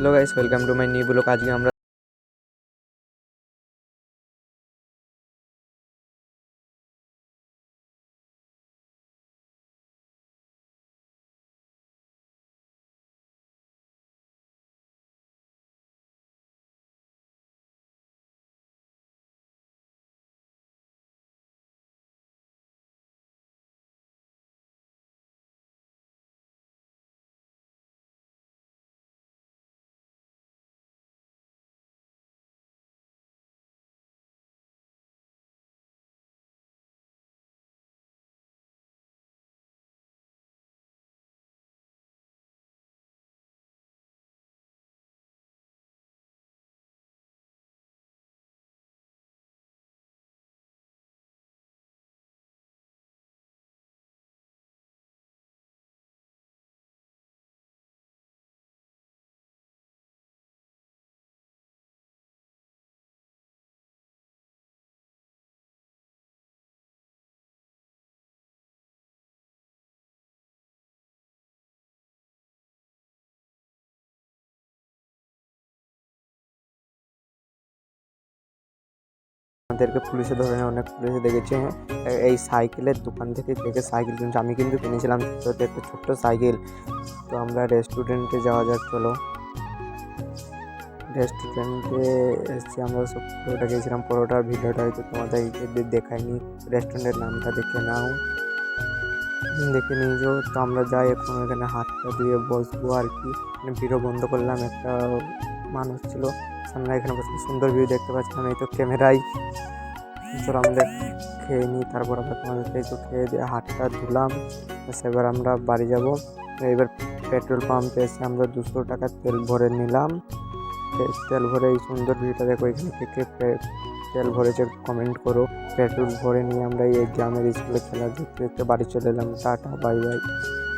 Hello guys, welcome to my new blog. आज के আমরা আমাদেরকে পুলিশে ধরে নেয়, অনেক পুলিশে দেখেছে। এই সাইকেলের দোকান থেকে দেখে সাইকেল কিনছে। আমি কিন্তু কিনেছিলাম একটা ছোট্ট সাইকেল। তো আমরা রেস্টুরেন্টে যাওয়া যাক, চলো। রেস্টুরেন্টে এসেছি আমরা, সব পরোটা খেয়েছিলাম। পরোটার ভিডিওটা হয়তো তোমাদেরকে দেখায়নি, রেস্টুরেন্টের নামটা দেখে নাও, দেখে নিয়ে যাও। তো আমরা যাই এখন, এখানে হাতটা দিয়ে বসবো আর কি। ভিডিও বন্ধ করলাম, একটা মানুষ ছিল সামনে, এখানে বসে সুন্দর ভিউ দেখতে পাচ্ছিলাম। এই তো ক্যামেরায়। চলো আমাদের খেয়ে নিই, তারপর আমরা তোমাদেরকে একটু খেয়ে দিয়ে হাতটা ধুলাম। এবার আমরা বাড়ি যাব। এবার পেট্রোল পাম্পে এসে আমরা 200 টাকা তেল ভরে নিলাম। তেল ভরে এই সুন্দর ভিউটা দেখো, এখানে থেকে তেল ভরেছে কমেন্ট করো। পেট্রোল ভরে নিয়ে আমরা এই গ্রামের স্কুলে খেলা দেখতে দেখতে বাড়ি চলে এলাম। Tata, bye bye.